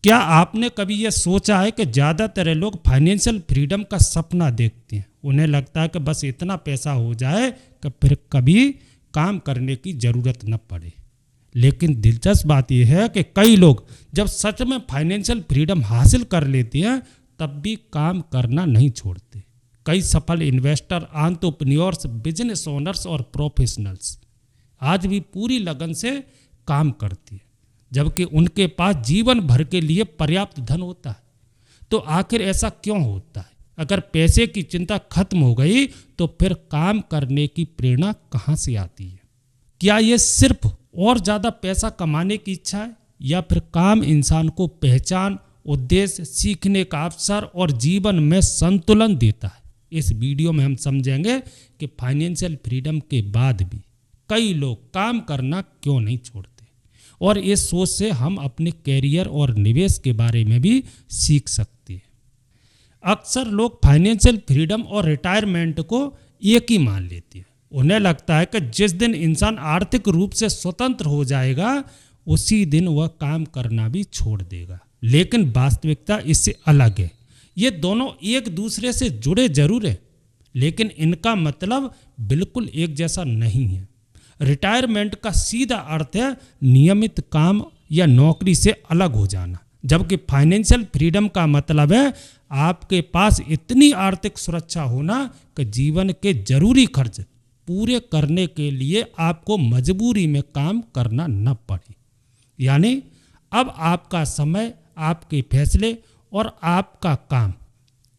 क्या आपने कभी यह सोचा है कि ज़्यादातर लोग फाइनेंशियल फ्रीडम का सपना देखते हैं। उन्हें लगता है कि बस इतना पैसा हो जाए कि फिर कभी काम करने की ज़रूरत न पड़े। लेकिन दिलचस्प बात यह है कि कई लोग जब सच में फाइनेंशियल फ्रीडम हासिल कर लेते हैं तब भी काम करना नहीं छोड़ते। कई सफल इन्वेस्टर, एंटरप्रेन्योर्स, बिजनेस ओनर्स और प्रोफेशनल्स आज भी पूरी लगन से काम करते हैं, जबकि उनके पास जीवन भर के लिए पर्याप्त धन होता है। तो आखिर ऐसा क्यों होता है? अगर पैसे की चिंता खत्म हो गई तो फिर काम करने की प्रेरणा कहाँ से आती है? क्या ये सिर्फ और ज़्यादा पैसा कमाने की इच्छा है, या फिर काम इंसान को पहचान, उद्देश्य, सीखने का अवसर और जीवन में संतुलन देता है? इस वीडियो में हम समझेंगे कि फाइनेंशियल फ्रीडम के बाद भी कई लोग काम करना क्यों नहीं छोड़ते, और इस सोच से हम अपने कैरियर और निवेश के बारे में भी सीख सकते हैं। अक्सर लोग फाइनेंशियल फ्रीडम और रिटायरमेंट को एक ही मान लेते हैं। उन्हें लगता है कि जिस दिन इंसान आर्थिक रूप से स्वतंत्र हो जाएगा उसी दिन वह काम करना भी छोड़ देगा। लेकिन वास्तविकता इससे अलग है। ये दोनों एक दूसरे से जुड़े जरूर हैं, लेकिन इनका मतलब बिल्कुल एक जैसा नहीं है। रिटायरमेंट का सीधा अर्थ है नियमित काम या नौकरी से अलग हो जाना, जबकि फाइनेंशियल फ्रीडम का मतलब है आपके पास इतनी आर्थिक सुरक्षा होना कि जीवन के जरूरी खर्च पूरे करने के लिए आपको मजबूरी में काम करना न पड़े। यानी अब आपका समय, आपके फैसले और आपका काम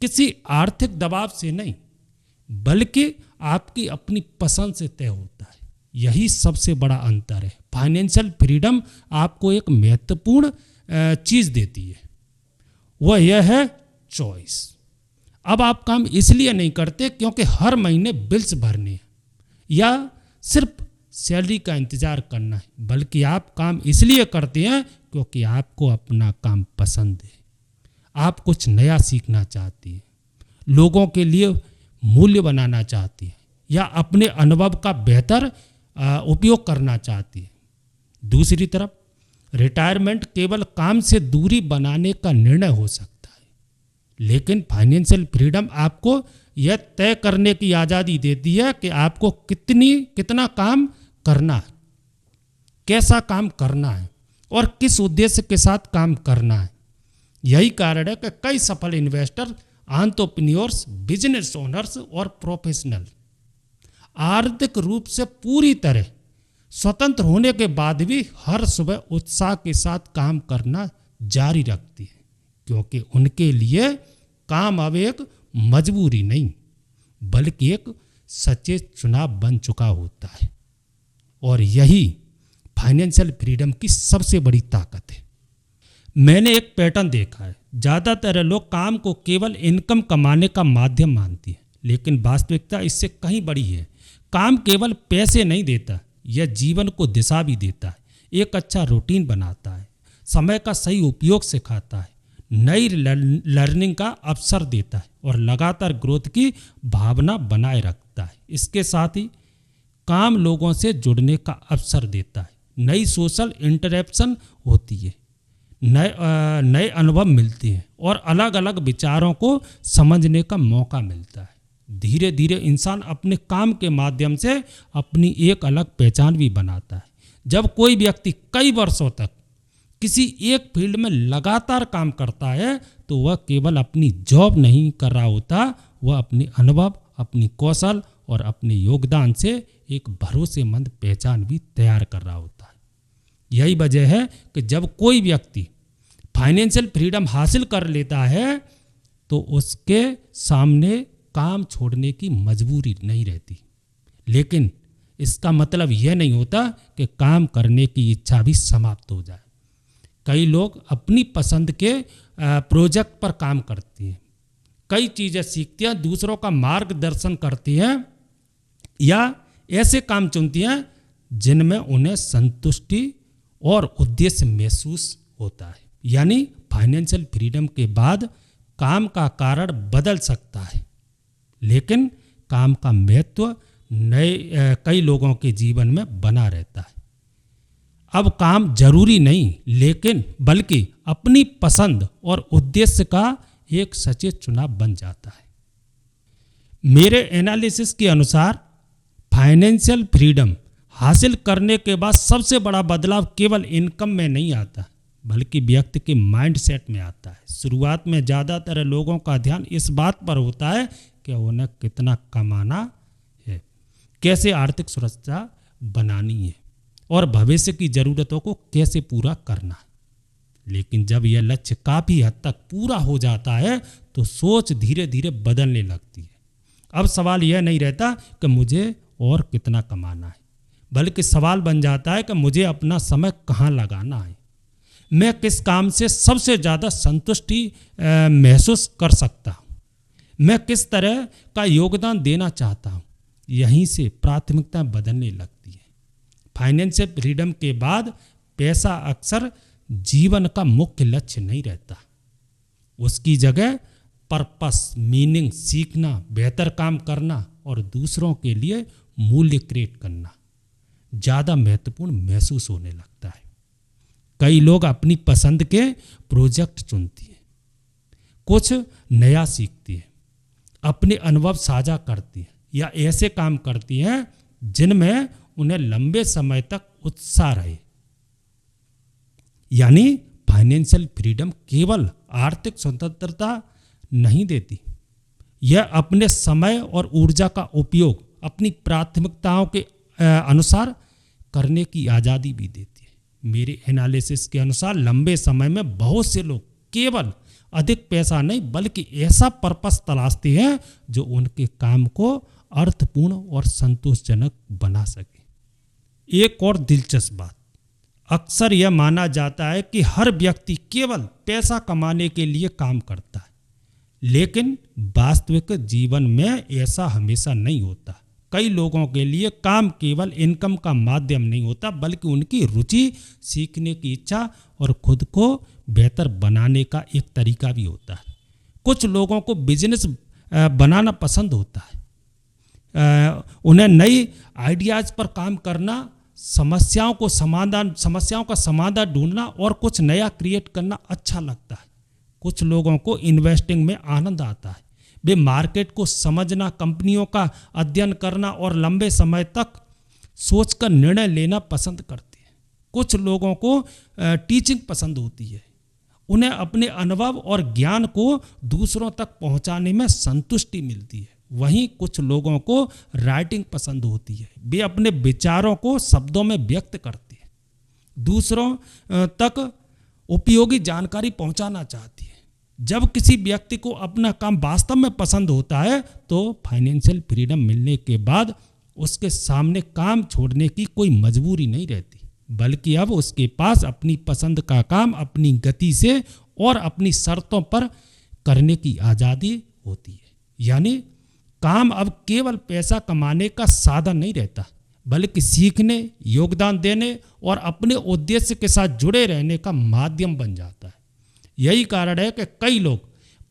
किसी आर्थिक दबाव से नहीं बल्कि आपकी अपनी पसंद से तय होता है। यही सबसे बड़ा अंतर है। फाइनेंशियल फ्रीडम आपको एक महत्वपूर्ण चीज़ देती है, वह यह है चॉइस। अब आप काम इसलिए नहीं करते क्योंकि हर महीने बिल्स भरने हैं या सिर्फ सैलरी का इंतज़ार करना है, बल्कि आप काम इसलिए करते हैं क्योंकि आपको अपना काम पसंद है। आप कुछ नया सीखना चाहती हैं, लोगों के लिए मूल्य बनाना चाहती हैं, या अपने अनुभव का बेहतर उपयोग करना चाहती है। दूसरी तरफ रिटायरमेंट केवल काम से दूरी बनाने का निर्णय हो सकता है, लेकिन फाइनेंशियल फ्रीडम आपको यह तय करने की आज़ादी देती है कि आपको कितना काम करना है, कैसा काम करना है और किस उद्देश्य के साथ काम करना है। यही कारण है कि कई सफल इन्वेस्टर, एंटरप्रेन्योर्स, बिजनेस ओनर्स और प्रोफेशनल आर्थिक रूप से पूरी तरह स्वतंत्र होने के बाद भी हर सुबह उत्साह के साथ काम करना जारी रखती है, क्योंकि उनके लिए काम अब एक मजबूरी नहीं बल्कि एक सचेत चुनाव बन चुका होता है। और यही फाइनेंशियल फ्रीडम की सबसे बड़ी ताकत है। मैंने एक पैटर्न देखा है, ज़्यादातर लोग काम को केवल इनकम कमाने का माध्यम मानती हैं, लेकिन वास्तविकता इससे कहीं बड़ी है। काम केवल पैसे नहीं देता, यह जीवन को दिशा भी देता है, एक अच्छा रूटीन बनाता है, समय का सही उपयोग सिखाता है, नई लर्निंग का अवसर देता है और लगातार ग्रोथ की भावना बनाए रखता है। इसके साथ ही काम लोगों से जुड़ने का अवसर देता है, नई सोशल इंटरेक्शन होती है, नए अनुभव मिलते हैं और अलग अलग विचारों को समझने का मौका मिलता है। धीरे धीरे इंसान अपने काम के माध्यम से अपनी एक अलग पहचान भी बनाता है। जब कोई व्यक्ति कई वर्षों तक किसी एक फील्ड में लगातार काम करता है तो वह केवल अपनी जॉब नहीं कर रहा होता, वह अपने अनुभव, अपनी कौशल और अपने योगदान से एक भरोसेमंद पहचान भी तैयार कर रहा होता है। यही वजह है कि जब कोई व्यक्ति फाइनेंशियल फ्रीडम हासिल कर लेता है तो उसके सामने काम छोड़ने की मजबूरी नहीं रहती, लेकिन इसका मतलब यह नहीं होता कि काम करने की इच्छा भी समाप्त हो जाए। कई लोग अपनी पसंद के प्रोजेक्ट पर काम करते हैं, कई चीज़ें सीखते हैं, दूसरों का मार्गदर्शन करती हैं या ऐसे काम चुनती हैं जिनमें उन्हें संतुष्टि और उद्देश्य महसूस होता है। यानी फाइनेंशियल फ्रीडम के बाद काम का कारण बदल सकता है, लेकिन काम का महत्व कई लोगों के जीवन में बना रहता है। अब काम जरूरी नहीं, लेकिन बल्कि अपनी पसंद और उद्देश्य का एक सचेत चुनाव बन जाता है। मेरे एनालिसिस के अनुसार फाइनेंशियल फ्रीडम हासिल करने के बाद सबसे बड़ा बदलाव केवल इनकम में नहीं आता, बल्कि व्यक्ति के माइंडसेट में आता है। शुरुआत में ज़्यादातर लोगों का ध्यान इस बात पर होता है कि उन्हें कितना कमाना है, कैसे आर्थिक सुरक्षा बनानी है और भविष्य की ज़रूरतों को कैसे पूरा करना है। लेकिन जब यह लक्ष्य काफ़ी हद तक पूरा हो जाता है तो सोच धीरे धीरे बदलने लगती है। अब सवाल यह नहीं रहता कि मुझे और कितना कमाना है, बल्कि सवाल बन जाता है कि मुझे अपना समय कहाँ लगाना है, मैं किस काम से सबसे ज़्यादा संतुष्टि महसूस कर सकता हूँ, मैं किस तरह का योगदान देना चाहता हूँ। यहीं से प्राथमिकता बदलने लगती है। फाइनेंशियल फ्रीडम के बाद पैसा अक्सर जीवन का मुख्य लक्ष्य नहीं रहता, उसकी जगह पर्पस, मीनिंग, सीखना, बेहतर काम करना और दूसरों के लिए मूल्य क्रिएट करना ज़्यादा महत्वपूर्ण महसूस होने लगता है। कई लोग अपनी पसंद के प्रोजेक्ट चुनती हैं, कुछ नया सीखती हैं, अपने अनुभव साझा करती हैं या ऐसे काम करती हैं जिनमें उन्हें लंबे समय तक उत्साह रहे। यानी फाइनेंशियल फ्रीडम केवल आर्थिक स्वतंत्रता नहीं देती, यह अपने समय और ऊर्जा का उपयोग अपनी प्राथमिकताओं के अनुसार करने की आज़ादी भी देती है। मेरे एनालिसिस के अनुसार लंबे समय में बहुत से लोग केवल अधिक पैसा नहीं बल्कि ऐसा पर्पस तलाशते हैं जो उनके काम को अर्थपूर्ण और संतोषजनक बना सके। एक और दिलचस्प बात, अक्सर यह माना जाता है कि हर व्यक्ति केवल पैसा कमाने के लिए काम करता है, लेकिन वास्तविक जीवन में ऐसा हमेशा नहीं होता। कई लोगों के लिए काम केवल इनकम का माध्यम नहीं होता, बल्कि उनकी रुचि, सीखने की इच्छा और खुद को बेहतर बनाने का एक तरीका भी होता है। कुछ लोगों को बिजनेस बनाना पसंद होता है, उन्हें नई आइडियाज़ पर काम करना, समस्याओं का समाधान ढूंढना और कुछ नया क्रिएट करना अच्छा लगता है। कुछ लोगों को इन्वेस्टिंग में आनंद आता है, वे मार्केट को समझना, कंपनियों का अध्ययन करना और लंबे समय तक सोचकर निर्णय लेना पसंद करते हैं। कुछ लोगों को टीचिंग पसंद होती है, उन्हें अपने अनुभव और ज्ञान को दूसरों तक पहुंचाने में संतुष्टि मिलती है। वहीं कुछ लोगों को राइटिंग पसंद होती है, वे अपने विचारों को शब्दों में व्यक्त करते हैं, दूसरों तक उपयोगी जानकारी पहुंचाना चाहती है। जब किसी व्यक्ति को अपना काम वास्तव में पसंद होता है तो फाइनेंशियल फ्रीडम मिलने के बाद उसके सामने काम छोड़ने की कोई मजबूरी नहीं रहती, बल्कि अब उसके पास अपनी पसंद का काम अपनी गति से और अपनी शर्तों पर करने की आज़ादी होती है। यानी काम अब केवल पैसा कमाने का साधन नहीं रहता, बल्कि सीखने, योगदान देने और अपने उद्देश्य के साथ जुड़े रहने का माध्यम बन जाता है। यही कारण है कि कई लोग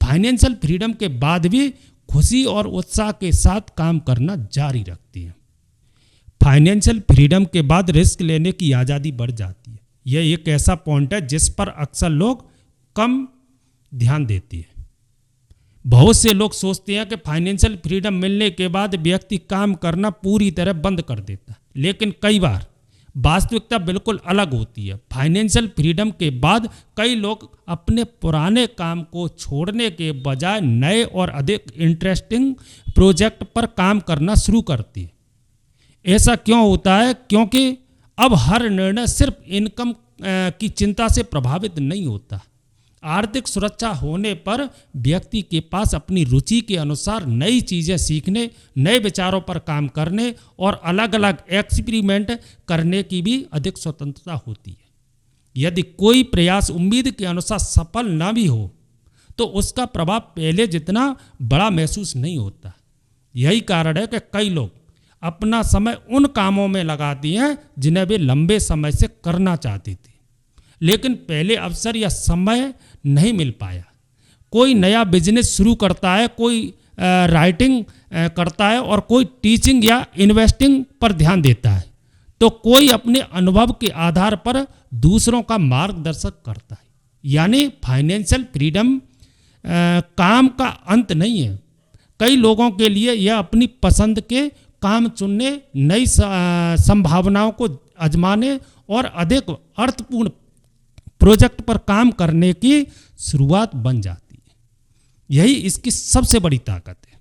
फाइनेंशियल फ्रीडम के बाद भी खुशी और उत्साह के साथ काम करना जारी रखते हैं। फाइनेंशियल फ्रीडम के बाद रिस्क लेने की आज़ादी बढ़ जाती है। यह एक ऐसा पॉइंट है जिस पर अक्सर लोग कम ध्यान देते हैं। बहुत से लोग सोचते हैं कि फाइनेंशियल फ्रीडम मिलने के बाद व्यक्ति काम करना पूरी तरह बंद कर देता है, लेकिन कई बार वास्तविकता बिल्कुल अलग होती है। फाइनेंशियल फ्रीडम के बाद कई लोग अपने पुराने काम को छोड़ने के बजाय नए और अधिक इंटरेस्टिंग प्रोजेक्ट पर काम करना शुरू करते हैं। ऐसा क्यों होता है? क्योंकि अब हर निर्णय सिर्फ इनकम की चिंता से प्रभावित नहीं होता। आर्थिक सुरक्षा होने पर व्यक्ति के पास अपनी रुचि के अनुसार नई चीज़ें सीखने, नए विचारों पर काम करने और अलग अलग एक्सपेरिमेंट करने की भी अधिक स्वतंत्रता होती है। यदि कोई प्रयास उम्मीद के अनुसार सफल ना भी हो तो उसका प्रभाव पहले जितना बड़ा महसूस नहीं होता। यही कारण है कि कई लोग अपना समय उन कामों में लगाती हैं जिन्हें वे लंबे समय से करना चाहती थी, लेकिन पहले अवसर या समय नहीं मिल पाया। कोई नया बिजनेस शुरू करता है, कोई राइटिंग करता है और कोई टीचिंग या इन्वेस्टिंग पर ध्यान देता है। तो कोई अपने अनुभव के आधार पर दूसरों का मार्गदर्शक करता है। यानी फाइनेंशियल फ्रीडम काम का अंत नहीं है। कई लोगों के लिए यह अपनी पसंद के काम चुनने, नई संभावनाओं को आजमाने और अधिक अर्थपूर्ण प्रोजेक्ट पर काम करने की शुरुआत बन जाती है। यही इसकी सबसे बड़ी ताकत है।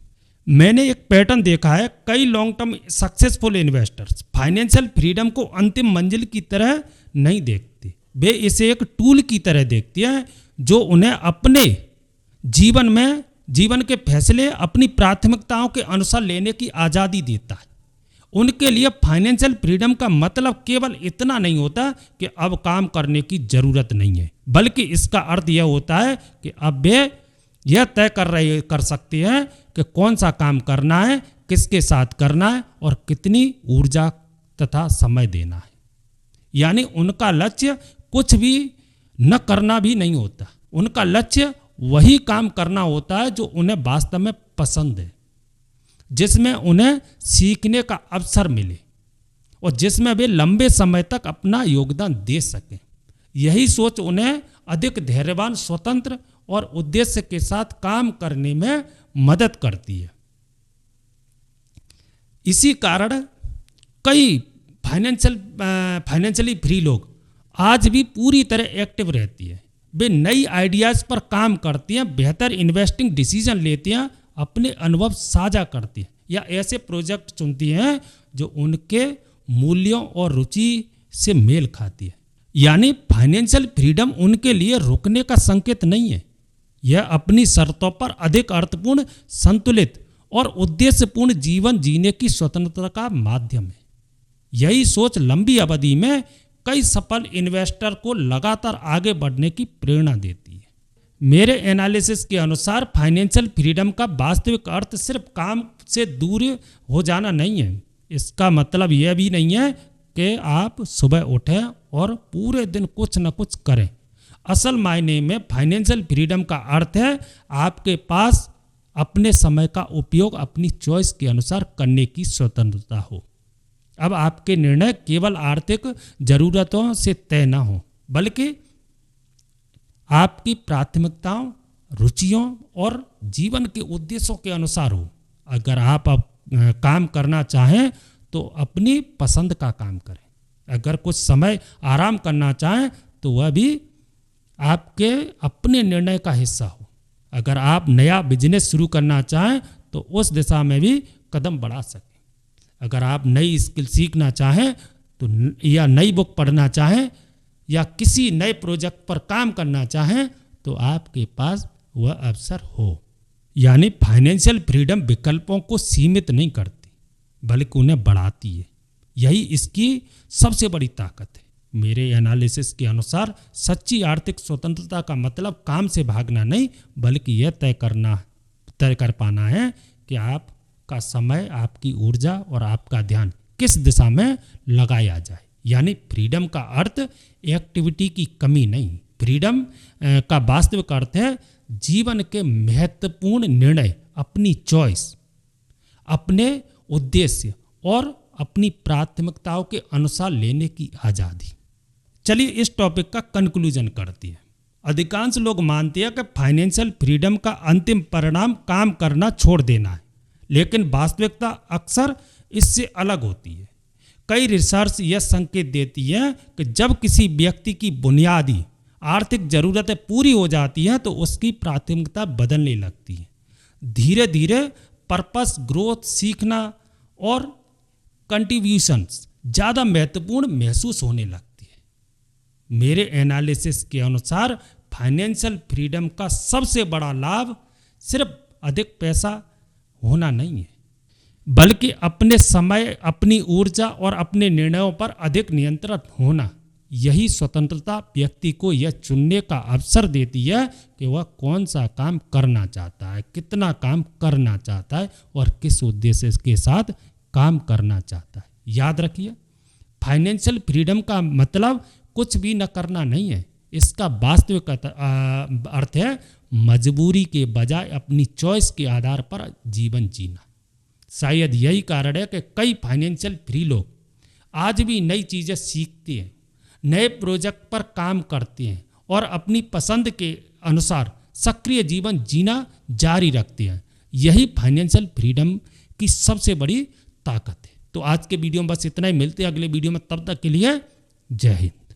मैंने एक पैटर्न देखा है, कई long term successful investors financial freedom को अंतिम मंजिल की तरह नहीं देखते, वे इसे एक टूल की तरह देखते हैं जो उन्हें अपने जीवन के फैसले अपनी प्राथमिकताओं के अनुसार लेने की आज़ादी देता है। उनके लिए फाइनेंशियल फ्रीडम का मतलब केवल इतना नहीं होता कि अब काम करने की ज़रूरत नहीं है, बल्कि इसका अर्थ यह होता है कि अब वे यह तय कर सकते हैं कि कौन सा काम करना है, किसके साथ करना है और कितनी ऊर्जा तथा समय देना है। यानी उनका लक्ष्य कुछ भी न करना भी नहीं होता, उनका लक्ष्य वही काम करना होता है जो उन्हें वास्तव में पसंद है, जिसमें उन्हें सीखने का अवसर मिले और जिसमें वे लंबे समय तक अपना योगदान दे सकें। यही सोच उन्हें अधिक धैर्यवान, स्वतंत्र और उद्देश्य के साथ काम करने में मदद करती है। इसी कारण कई फाइनेंशियली फ्री लोग आज भी पूरी तरह एक्टिव रहती है। वे नई आइडियाज़ पर काम करती हैं, बेहतर इन्वेस्टिंग डिसीजन लेती हैं, अपने अनुभव साझा करती हैं या ऐसे प्रोजेक्ट चुनती हैं जो उनके मूल्यों और रुचि से मेल खाती है। यानी फाइनेंशियल फ्रीडम उनके लिए रुकने का संकेत नहीं है, यह अपनी शर्तों पर अधिक अर्थपूर्ण, संतुलित और उद्देश्यपूर्ण जीवन जीने की स्वतंत्रता का माध्यम है। यही सोच लंबी अवधि में कई सफल इन्वेस्टर को लगातार आगे बढ़ने की प्रेरणा देती है। मेरे एनालिसिस के अनुसार फाइनेंशियल फ्रीडम का वास्तविक अर्थ सिर्फ काम से दूर हो जाना नहीं है। इसका मतलब यह भी नहीं है कि आप सुबह उठें और पूरे दिन कुछ न कुछ करें। असल मायने में फाइनेंशियल फ्रीडम का अर्थ है आपके पास अपने समय का उपयोग अपनी चॉइस के अनुसार करने की स्वतंत्रता हो। अब आपके निर्णय केवल आर्थिक जरूरतों से तय न हो, बल्कि आपकी प्राथमिकताओं, रुचियों और जीवन के उद्देश्यों के अनुसार हो। अगर आप काम करना चाहें तो अपनी पसंद का काम करें। अगर कुछ समय आराम करना चाहें तो वह भी आपके अपने निर्णय का हिस्सा हो। अगर आप नया बिजनेस शुरू करना चाहें तो उस दिशा में भी कदम बढ़ा सकें। अगर आप नई स्किल सीखना चाहें तो या नई बुक पढ़ना चाहें या किसी नए प्रोजेक्ट पर काम करना चाहें तो आपके पास वह अवसर हो। यानी फाइनेंशियल फ्रीडम विकल्पों को सीमित नहीं करती, बल्कि उन्हें बढ़ाती है। यही इसकी सबसे बड़ी ताकत है। मेरे एनालिसिस के अनुसार सच्ची आर्थिक स्वतंत्रता का मतलब काम से भागना नहीं, बल्कि यह तय कर पाना है कि आपका समय, आपकी ऊर्जा और आपका ध्यान किस दिशा में लगाया जाए। यानी फ्रीडम का अर्थ एक्टिविटी की कमी नहीं, फ्रीडम का वास्तविक अर्थ है जीवन के महत्वपूर्ण निर्णय, अपनी चॉइस, अपने उद्देश्य और अपनी प्राथमिकताओं के अनुसार लेने की आज़ादी। चलिए इस टॉपिक का कंक्लूजन करते हैं। अधिकांश लोग मानते हैं कि फाइनेंशियल फ्रीडम का अंतिम परिणाम काम करना छोड़ देना है, लेकिन वास्तविकता अक्सर इससे अलग होती है। कई रिसर्च यह संकेत देती है कि जब किसी व्यक्ति की बुनियादी आर्थिक ज़रूरतें पूरी हो जाती हैं तो उसकी प्राथमिकता बदलने लगती है। धीरे धीरे पर्पस, ग्रोथ, सीखना और कंट्रीब्यूशंस ज़्यादा महत्वपूर्ण महसूस होने लगती है। मेरे एनालिसिस के अनुसार फाइनेंशियल फ्रीडम का सबसे बड़ा लाभ सिर्फ अधिक पैसा होना नहीं है, बल्कि अपने समय, अपनी ऊर्जा और अपने निर्णयों पर अधिक नियंत्रण होना। यही स्वतंत्रता व्यक्ति को यह चुनने का अवसर देती है कि वह कौन सा काम करना चाहता है, कितना काम करना चाहता है और किस उद्देश्य के साथ काम करना चाहता है। याद रखिए, फाइनेंशियल फ्रीडम का मतलब कुछ भी न करना नहीं है। इसका वास्तविक अर्थ है मजबूरी के बजाय अपनी चॉइस के आधार पर जीवन जीना। शायद यही कारण है कि कई फाइनेंशियल फ्री लोग आज भी नई चीज़ें सीखते हैं, नए प्रोजेक्ट पर काम करते हैं और अपनी पसंद के अनुसार सक्रिय जीवन जीना जारी रखते हैं। यही फाइनेंशियल फ्रीडम की सबसे बड़ी ताकत है। तो आज के वीडियो में बस इतना ही, मिलते हैं अगले वीडियो में, तब तक के लिए जय हिंद।